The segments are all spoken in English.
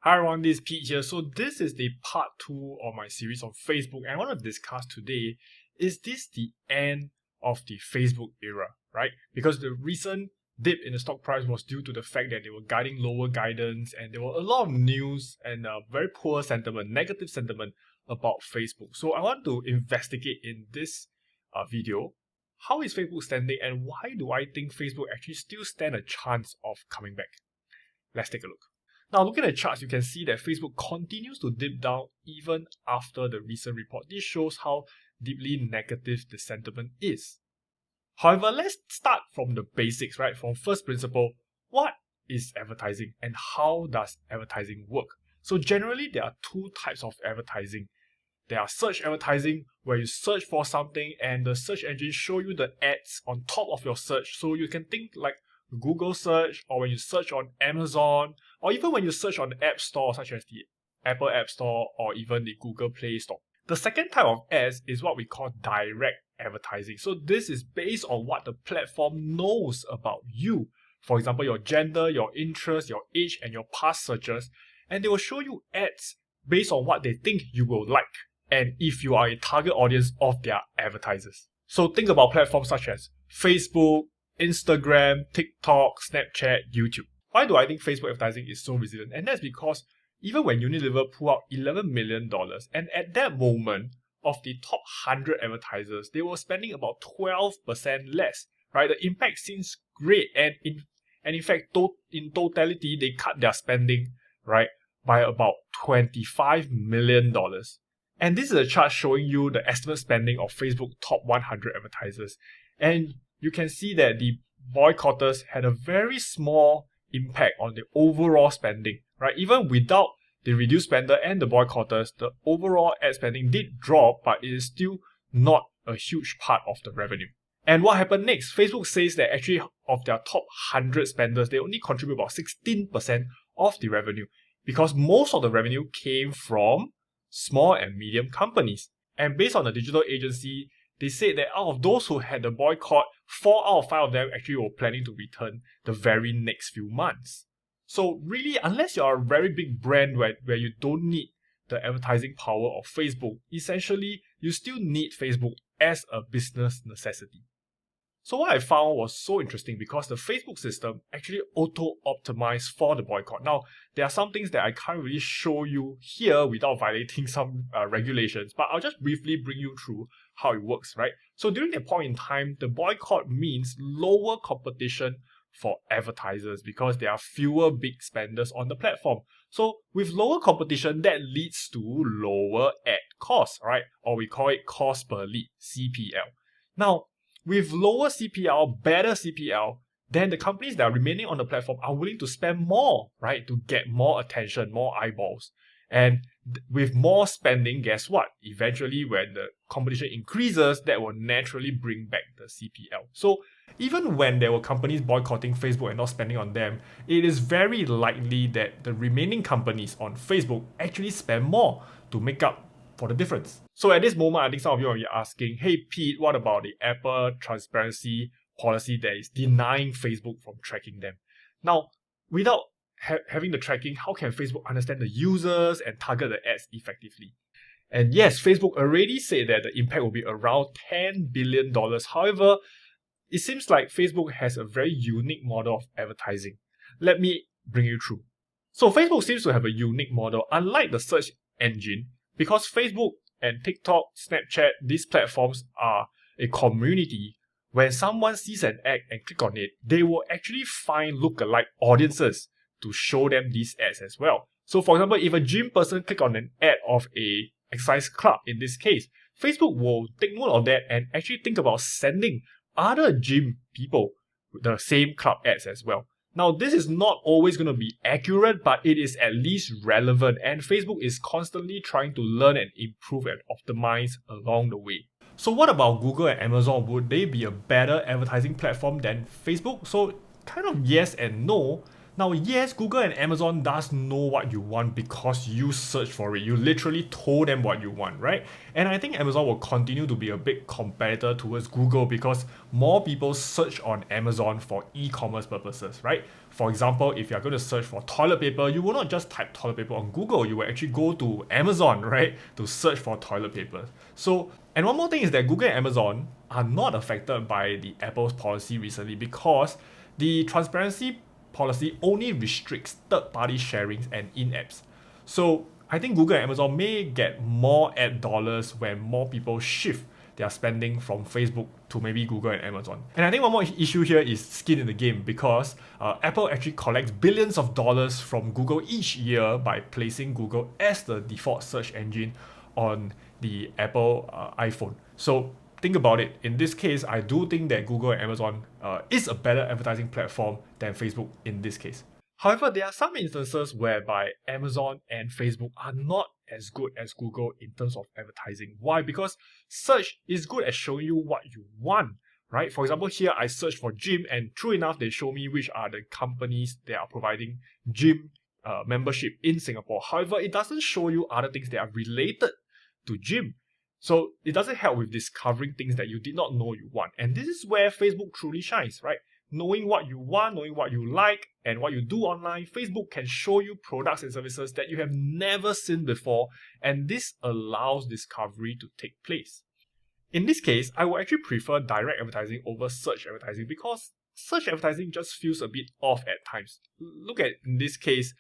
Hi everyone, this is Pete here. So this is the part 2 of my series on Facebook, and I want to discuss today, is this the end of the Facebook era, right? Because the recent dip in the stock price was due to the fact that they were guiding lower guidance and there were a lot of news and very poor sentiment, negative sentiment about Facebook. So I want to investigate in this video, how is Facebook standing and why do I think Facebook actually still stand a chance of coming back? Let's take a look. Now, looking at the charts, you can see that Facebook continues to dip down even after the recent report. This shows how deeply negative the sentiment is. However, let's start from the basics, right? From first principle, what is advertising and how does advertising work? So generally, there are two types of advertising. There are search advertising, where you search for something and the search engine show you the ads on top of your search. So you can think like Google search, or when you search on Amazon, or even when you search on the App Store, such as the Apple App Store or even the Google Play Store. The second type of ads is what we call direct advertising. So this is based on what the platform knows about you. For example, your gender, your interest, your age, and your past searches. And they will show you ads based on what they think you will like, and if you are a target audience of their advertisers. So think about platforms such as Facebook, Instagram, TikTok, Snapchat, YouTube. Why do I think Facebook advertising is so resilient? And that's because even when Unilever pulled out $11 million, and at that moment, of the top 100 advertisers, they were spending about 12% less, right? The impact seems great, and in fact, in totality, they cut their spending, right, by about $25 million. And this is a chart showing you the estimate spending of Facebook top 100 advertisers. And you can see that the boycotters had a very small impact on the overall spending, right? Even without the reduced spender and the boycotters, the overall ad spending did drop, but it is still not a huge part of the revenue. And what happened next? Facebook says that actually of their top 100 spenders, they only contribute about 16% of the revenue, because most of the revenue came from small and medium companies. And based on the digital agency, they said that out of those who had the boycott, 4 out of 5 of them actually were planning to return the very next few months. So really, unless you're a very big brand where you don't need the advertising power of Facebook, essentially, you still need Facebook as a business necessity. So what I found was so interesting because the Facebook system actually auto-optimized for the boycott. Now, there are some things that I can't really show you here without violating some regulations, but I'll just briefly bring you through how it works, right? So during that point in time, the boycott means lower competition for advertisers because there are fewer big spenders on the platform. So with lower competition, that leads to lower ad costs, right? Or we call it cost per lead, CPL. Now, with lower CPL, better CPL, then the companies that are remaining on the platform are willing to spend more, right? To get more attention, more eyeballs. And with more spending, guess what? Eventually, when the competition increases, that will naturally bring back the CPL. So even when there were companies boycotting Facebook and not spending on them, it is very likely that the remaining companies on Facebook actually spend more to make up for the difference. So at this moment, I think some of you are asking, hey Pete, what about the Apple transparency policy that is denying Facebook from tracking them? Now, without having the tracking, how can Facebook understand the users and target the ads effectively? And yes, Facebook already said that the impact will be around $10 billion. However, it seems like Facebook has a very unique model of advertising. Let me bring you through. So Facebook seems to have a unique model, unlike the search engine, because Facebook and TikTok, Snapchat, these platforms are a community. When someone sees an ad and click on it, they will actually find lookalike audiences to show them these ads as well. So for example, if a gym person click on an ad of a exercise club in this case, Facebook will take note of that and actually think about sending other gym people the same club ads as well. Now, this is not always going to be accurate, but it is at least relevant, and Facebook is constantly trying to learn and improve and optimize along the way. So what about Google and Amazon? Would they be a better advertising platform than Facebook? So kind of yes and no. Now, yes, Google and Amazon does know what you want because you search for it. You literally told them what you want, right? And I think Amazon will continue to be a big competitor towards Google because more people search on Amazon for e-commerce purposes, right? For example, if you're going to search for toilet paper, you will not just type toilet paper on Google. You will actually go to Amazon, right, to search for toilet paper. So, and one more thing is that Google and Amazon are not affected by the Apple's policy recently because the transparency policy only restricts third-party sharings and in-apps. So I think Google and Amazon may get more ad dollars when more people shift their spending from Facebook to maybe Google and Amazon. And I think one more issue here is skin in the game because Apple actually collects billions of dollars from Google each year by placing Google as the default search engine on the Apple iPhone. So think about it. In this case, I do think that Google and Amazon is a better advertising platform than Facebook in this case. However, there are some instances whereby Amazon and Facebook are not as good as Google in terms of advertising. Why? Because search is good at showing you what you want, right? For example, here I search for gym and true enough, they show me which are the companies that are providing gym membership in Singapore. However, it doesn't show you other things that are related to gym. So it doesn't help with discovering things that you did not know you want. And this is where Facebook truly shines, right? Knowing what you want, knowing what you like, and what you do online, Facebook can show you products and services that you have never seen before, and this allows discovery to take place. In this case, I would actually prefer direct advertising over search advertising because search advertising just feels a bit off at times. Look at, in this case,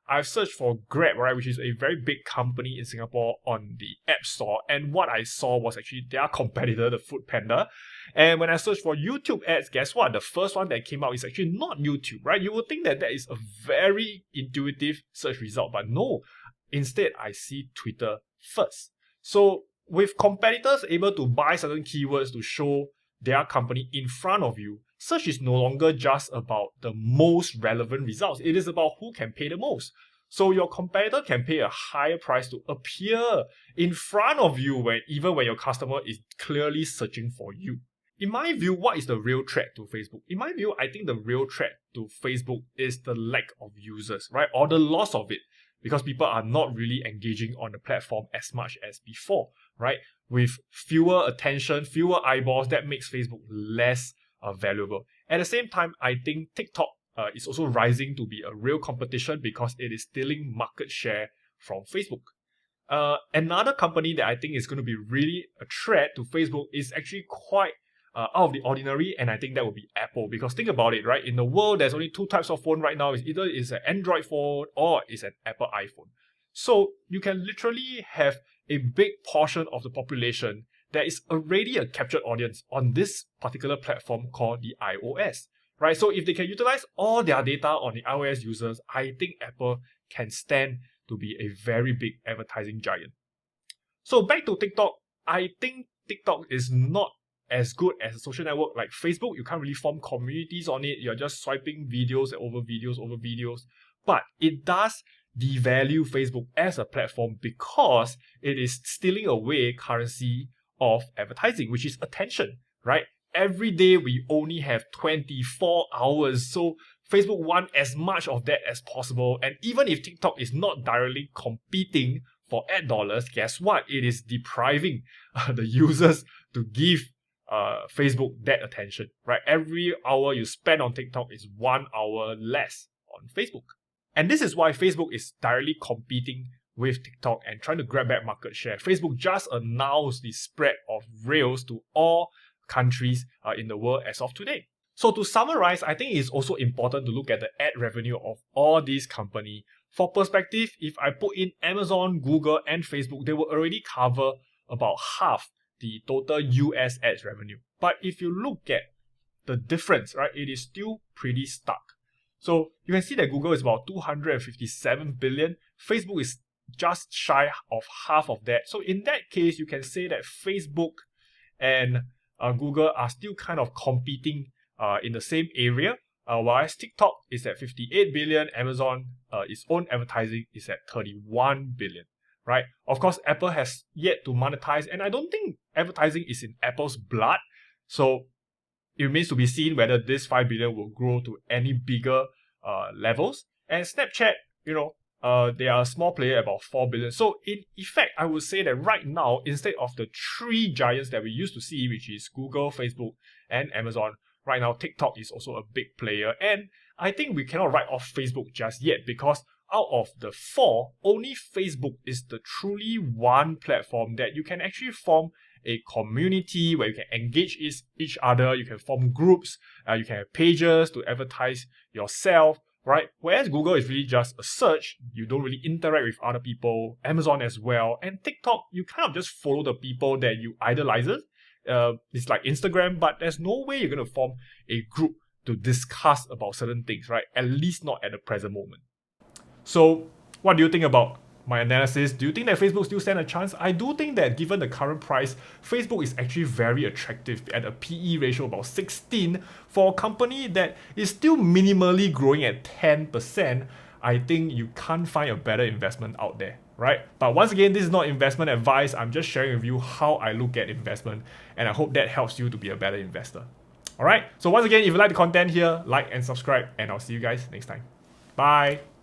I've searched for Grab, right, which is a very big company in Singapore on the App Store, and what I saw was actually their competitor, the Foodpanda. And when I searched for YouTube ads, guess what? The first one that came out is actually not YouTube, right? You would think that that is a very intuitive search result, but no. Instead, I see Twitter first. So with competitors able to buy certain keywords to show their company in front of you, search is no longer just about the most relevant results. It is about who can pay the most. So your competitor can pay a higher price to appear in front of you even when your customer is clearly searching for you. In my view, what is the real threat to Facebook? In my view, I think the real threat to Facebook is the lack of users, right? Or the loss of it, because people are not really engaging on the platform as much as before, right? With fewer attention, fewer eyeballs, that makes Facebook less valuable. At the same time, I think TikTok is also rising to be a real competition because it is stealing market share from Facebook. Another company that I think is going to be really a threat to Facebook is actually quite out of the ordinary, and I think that would be Apple. Because think about it, right? In the world, there's only two types of phone right now. It's either it's an Android phone or it's an Apple iPhone. So you can literally have a big portion of the population that is already a captured audience on this particular platform called the iOS, right? So if they can utilize all their data on the iOS users, I think Apple can stand to be a very big advertising giant. So back to TikTok, I think TikTok is not as good as a social network like Facebook. You can't really form communities on it. You're just swiping videos over videos over videos. But it does devalue Facebook as a platform because it is stealing away currency of advertising, which is attention, right? Every day we only have 24 hours. So Facebook wants as much of that as possible. And even if TikTok is not directly competing for ad dollars, guess what? It is depriving the users to give Facebook that attention, right? Every hour you spend on TikTok is 1 hour less on Facebook. And this is why Facebook is directly competing with TikTok and trying to grab back market share. Facebook just announced the spread of Reels to all countries in the world as of today. So to summarize, I think it's also important to look at the ad revenue of all these companies. For perspective, if I put in Amazon, Google, and Facebook, they will already cover about half the total US ads revenue. But if you look at the difference, right, it is still pretty stark. So you can see that Google is about 257 billion. Facebook is just shy of half of that. So in that case, you can say that Facebook and Google are still kind of competing in the same area, whilst TikTok is at 58 billion, Amazon, its own advertising is at 31 billion. Right? Of course, Apple has yet to monetize, and I don't think advertising is in Apple's blood. So it remains to be seen whether this 5 billion will grow to any bigger levels. And Snapchat, they are a small player, about 4 billion. So in effect, I would say that right now, instead of the three giants that we used to see, which is Google, Facebook, and Amazon, right now TikTok is also a big player. And I think we cannot write off Facebook just yet, because out of the four, only Facebook is the truly one platform that you can actually form a community where you can engage each other, you can form groups, you can have pages to advertise yourself, right? Whereas Google is really just a search, you don't really interact with other people, Amazon as well, and TikTok, you kind of just follow the people that you idolize. It's like Instagram, but there's no way you're going to form a group to discuss about certain things, right? At least not at the present moment. So, what do you think about my analysis? Do you think that Facebook still stand a chance? I do think that given the current price, Facebook is actually very attractive at a PE ratio about 16 for a company that is still minimally growing at 10%. I think you can't find a better investment out there, right? But once again, this is not investment advice. I'm just sharing with you how I look at investment, and I hope that helps you to be a better investor. Alright, so once again, if you like the content here, like and subscribe, and I'll see you guys next time. Bye!